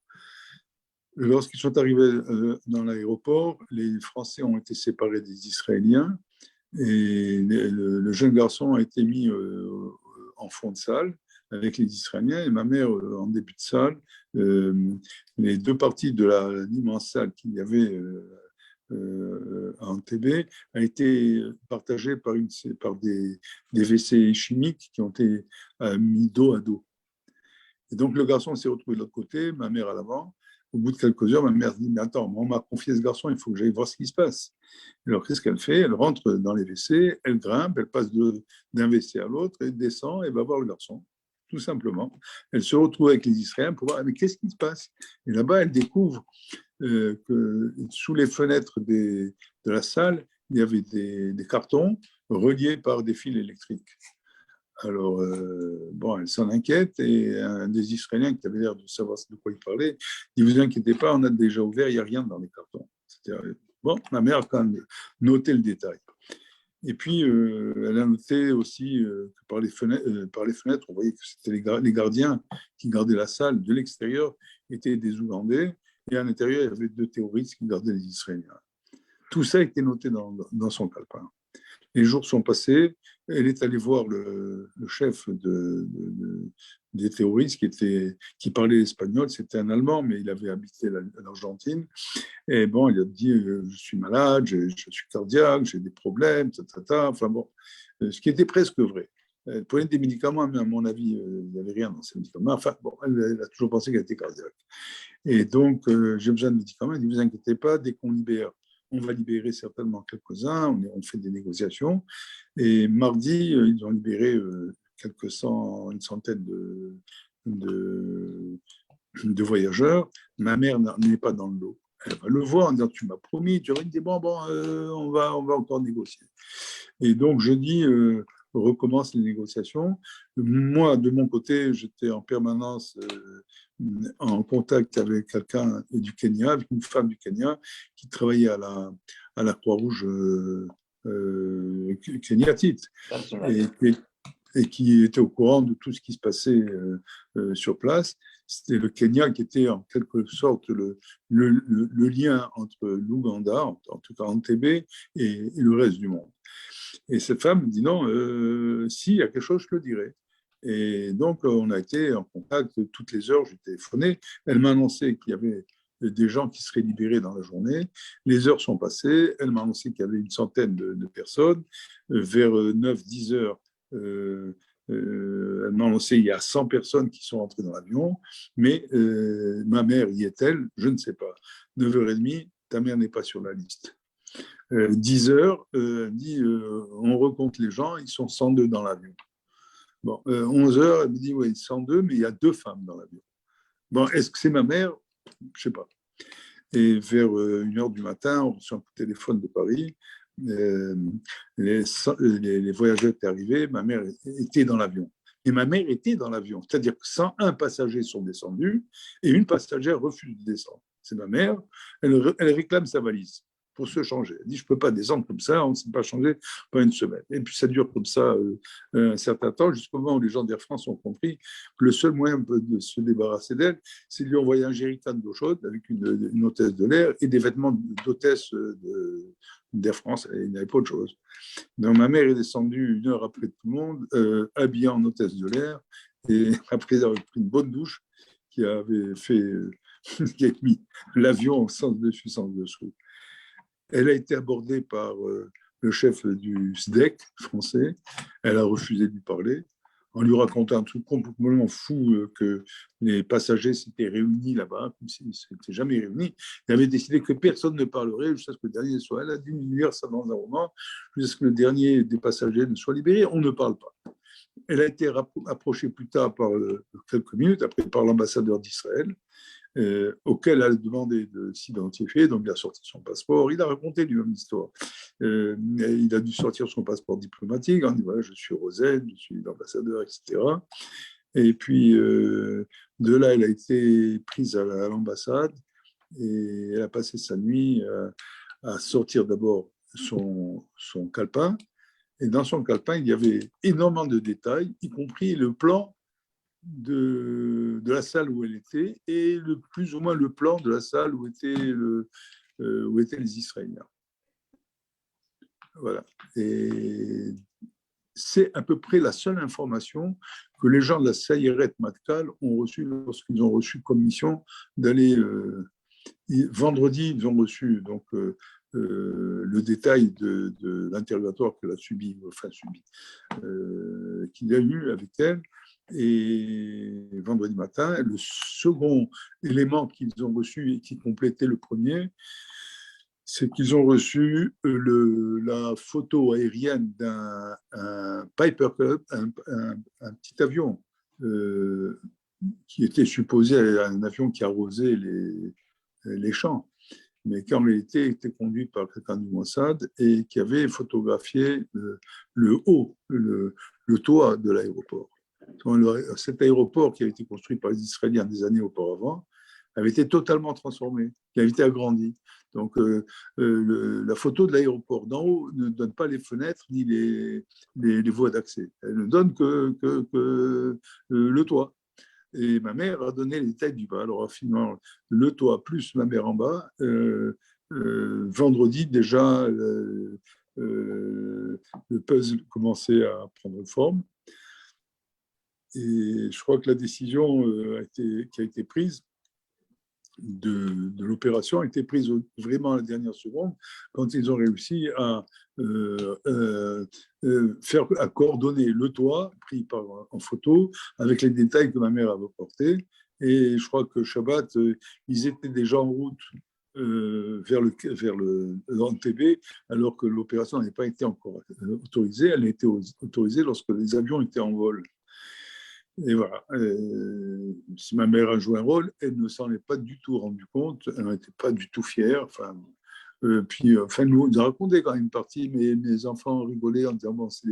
Lorsqu'ils sont arrivés dans l'aéroport, les Français ont été séparés des Israéliens et le jeune garçon a été mis en fond de salle avec les Israéliens et ma mère en début de salle. Les deux parties de l'immense salle qu'il y avait à Entebbe a été partagée par des WC chimiques qui ont été mis dos à dos. Et donc le garçon s'est retrouvé de l'autre côté, ma mère à l'avant. Au bout de quelques heures, ma mère dit, mais attends, on m'a confié ce garçon, il faut que j'aille voir ce qui se passe. Alors, qu'est-ce qu'elle fait? Elle rentre dans les WC, elle grimpe, elle passe d'un WC à l'autre, elle descend et va voir le garçon, tout simplement. Elle se retrouve avec les Israéliens pour voir, mais qu'est-ce qui se passe? Et là-bas, elle découvre que sous les fenêtres de la salle, il y avait des cartons reliés par des fils électriques. Alors, bon, elle s'en inquiète et un des Israéliens qui avait l'air de savoir de quoi il parlait, dit, vous inquiétez pas, on a déjà ouvert, il n'y a rien dans les cartons. Bon, ma mère a quand même noté le détail. Et puis, elle a noté aussi que par les fenêtres, on voyait que c'était les gardiens qui gardaient la salle de l'extérieur étaient des Ougandais et à l'intérieur, il y avait deux terroristes qui gardaient les Israéliens. Tout ça a été noté dans son calepin. Les jours sont passés, elle est allée voir le chef des terroristes qui parlait espagnol, c'était un Allemand, mais il avait habité l'Argentine. Et bon, il a dit, je suis malade, je suis cardiaque, j'ai des problèmes, enfin bon, ce qui était presque vrai. Elle prenait des médicaments, mais à mon avis, il n'y avait rien dans ces médicaments. Enfin, bon, elle a toujours pensé qu'elle était cardiaque. Et donc, j'ai besoin de médicaments. Elle dit, ne vous inquiétez pas, dès qu'on libère, on va libérer certainement quelques-uns, on fait des négociations. Et mardi, ils ont libéré une centaine de voyageurs. Ma mère n'est pas dans le lot. Elle va le voir en disant, tu m'as promis, tu vas me dire, bon, on va encore négocier. Et donc, jeudi, recommence les négociations. Moi, de mon côté, j'étais en permanence en contact avec quelqu'un du Kenya, avec une femme du Kenya qui travaillait à la Croix-Rouge kenyatite et qui était au courant de tout ce qui se passait sur place. C'était le Kenya qui était en quelque sorte le lien entre l'Ouganda, en tout cas Entebbe, et le reste du monde. Et cette femme me dit non, s'il y a quelque chose, je le dirai. Et donc, on a été en contact toutes les heures, j'ai téléphoné. Elle m'a annoncé qu'il y avait des gens qui seraient libérés dans la journée. Les heures sont passées. Elle m'a annoncé qu'il y avait une centaine de personnes. Vers 9-10 heures, elle m'a annoncé qu'il y a 100 personnes qui sont entrées dans l'avion. Mais ma mère y est-elle? Je ne sais pas. 9h30, ta mère n'est pas sur la liste. 10 heures, dit on recompte les gens, ils sont 102 dans l'avion. Bon, 11 heures, elle me dit oui, 102, mais il y a 2 femmes dans l'avion. Bon, est-ce que c'est ma mère? Je ne sais pas. Et vers 1h du matin, on reçoit un coup de téléphone de Paris. Les voyageurs étaient arrivés, ma mère était dans l'avion. Et ma mère était dans l'avion, c'est-à-dire que 101 passagers sont descendus et une passagère refuse de descendre. C'est ma mère, elle réclame sa valise pour se changer. Elle dit, je ne peux pas descendre comme ça, on ne s'est pas changé pendant une semaine. Et puis ça dure comme ça un certain temps, jusqu'au moment où les gens d'Air France ont compris que le seul moyen de se débarrasser d'elle, c'est de lui envoyer un jerrycan d'eau chaude avec une hôtesse de l'air et des vêtements d'hôtesse d'Air France, il n'y avait pas autre chose. Donc ma mère est descendue 1 heure après tout le monde, habillée en hôtesse de l'air, et après avoir pris une bonne douche, qui avait fait, qui a mis l'avion au sens dessus, sens dessous. Elle a été abordée par le chef du SDEC français. Elle a refusé de lui parler. On lui racontait un truc complètement fou, que les passagers s'étaient réunis là-bas, comme s'ils ne s'étaient jamais réunis. Ils avaient décidé que personne ne parlerait jusqu'à ce que le dernier soit. Elle a dû lire ça dans un roman, jusqu'à ce que le dernier des passagers ne soit libéré. On ne parle pas. Elle a été approchée plus tard, quelques minutes après, par l'ambassadeur d'Israël, auquel elle a demandé de s'identifier, donc il a sorti son passeport, il a raconté lui-même l'histoire. Il a dû sortir son passeport diplomatique, en disant voilà, je suis Rosen, je suis l'ambassadeur, etc. Et puis de là, elle a été prise à l'ambassade et elle a passé sa nuit à sortir d'abord son calepin. Et dans son calepin, il y avait énormément de détails, y compris le plan de la salle où elle était et plus ou moins le plan de la salle où étaient les Israéliens. Voilà. Et c'est à peu près la seule information que les gens de la Sayeret Matkal ont reçue lorsqu'ils ont reçu comme mission d'aller. Vendredi, ils ont reçu donc, le détail de l'interrogatoire qu'elle a subi, qu'il a eu avec elle. Et vendredi matin, le second élément qu'ils ont reçu et qui complétait le premier, c'est qu'ils ont reçu la photo aérienne d'un Piper Cub, un petit avion qui était supposé un avion qui arrosait les champs, mais qui en réalité était conduit par quelqu'un du Mossad et qui avait photographié le haut, le toit de l'aéroport. Cet aéroport qui avait été construit par les Israéliens des années auparavant avait été totalement transformé, qui avait été agrandi. Donc, la photo de l'aéroport d'en haut ne donne pas les fenêtres ni les voies d'accès. Elle ne donne que le toit. Et ma mère a donné les détails du bas. Alors, finalement, le toit plus ma mère en bas, vendredi, déjà, le puzzle commençait à prendre forme. Et je crois que la décision qui a été prise de l'opération a été prise vraiment à la dernière seconde, quand ils ont réussi à coordonner le toit pris en photo avec les détails que ma mère avait apportés. Et je crois que Shabbat, ils étaient déjà en route vers l'Antébé, alors que l'opération n'avait pas été encore autorisée. Elle a été autorisée lorsque les avions étaient en vol. Et voilà, si ma mère a joué un rôle, elle ne s'en est pas du tout rendue compte, elle n'était pas du tout fière. Enfin, nous a raconté quand même une partie, mes enfants rigolaient en disant bon, c'est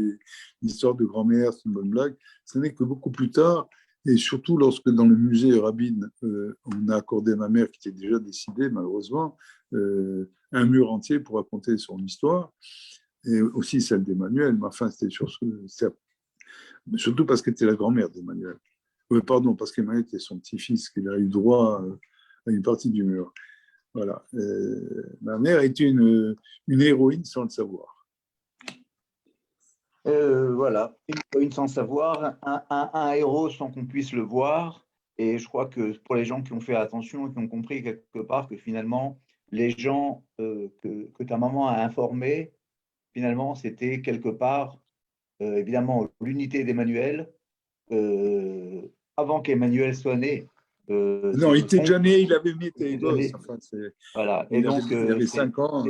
l'histoire de grand-mère, c'est une bonne blague. Ce n'est que beaucoup plus tard, et surtout lorsque dans le musée Rabin, on a accordé à ma mère, qui était déjà décédée malheureusement, un mur entier pour raconter son histoire, et aussi celle d'Emmanuel. Mais enfin, c'était surtout parce qu'elle était la grand-mère d'Emmanuel. Pardon, parce qu'Emmanuel était son petit-fils, qu'il a eu droit à une partie du mur. Voilà. Ma mère était une héroïne sans le savoir. Voilà, une héroïne sans savoir, un héros sans qu'on puisse le voir. Et je crois que pour les gens qui ont fait attention, qui ont compris quelque part que finalement, les gens que ta maman a informés, finalement, c'était quelque part évidemment l'unité d'Emmanuel avant qu'Emmanuel soit né. Non, il était déjà né, il avait mis tes gosses. Enfin, voilà. Et donc, il avait 5 ans.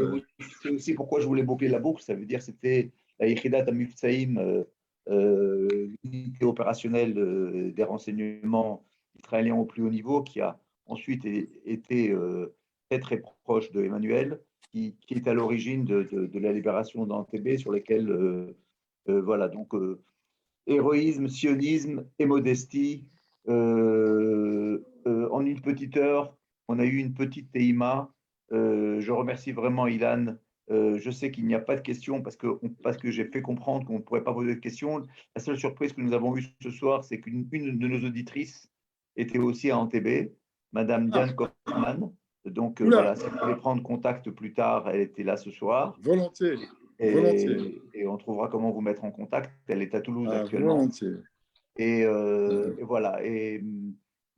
C'est aussi pourquoi je voulais boucler la boucle. Ça veut dire que c'était la Yechidat HaMivtzaïm, l'unité opérationnelle des renseignements israéliens au plus haut niveau, qui a ensuite été très très proche de Emmanuel, qui est à l'origine de la libération d'Antébé, sur lesquels voilà, donc héroïsme, sionisme et modestie. En une petite heure, on a eu une petite teima. Je remercie vraiment Ilan. Je sais qu'il n'y a pas de questions parce que j'ai fait comprendre qu'on ne pourrait pas poser de questions. La seule surprise que nous avons eue ce soir, c'est qu'une de nos auditrices était aussi à Antébé, Madame Diane Kaufmann. Donc voilà, si vous voulez prendre contact plus tard, elle était là ce soir. Volontiers. Et on trouvera comment vous mettre en contact. Elle est à Toulouse actuellement. Volontiers. Et voilà. Et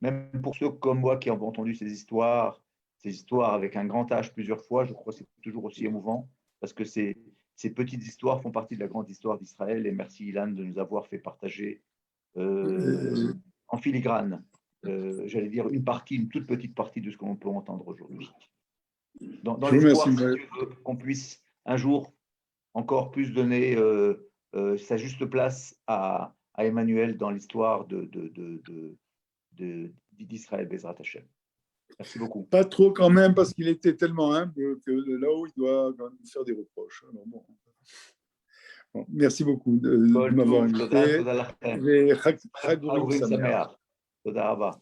même pour ceux comme moi qui ont entendu ces histoires avec un grand H plusieurs fois, je crois que c'est toujours aussi émouvant parce que ces petites histoires font partie de la grande histoire d'Israël. Et merci Ilan de nous avoir fait partager en filigrane, j'allais dire une toute petite partie de ce qu'on peut entendre aujourd'hui. Dans l'espoir qu'on puisse un jour encore plus donner sa juste place à Emmanuel dans l'histoire d'Israël, Bezrat Hashem. Merci beaucoup. Pas trop quand même, parce qu'il était tellement humble que là-haut, il doit quand même faire des reproches. Alors bon. Bon, merci beaucoup de m'avoir invité. Toda Rabba.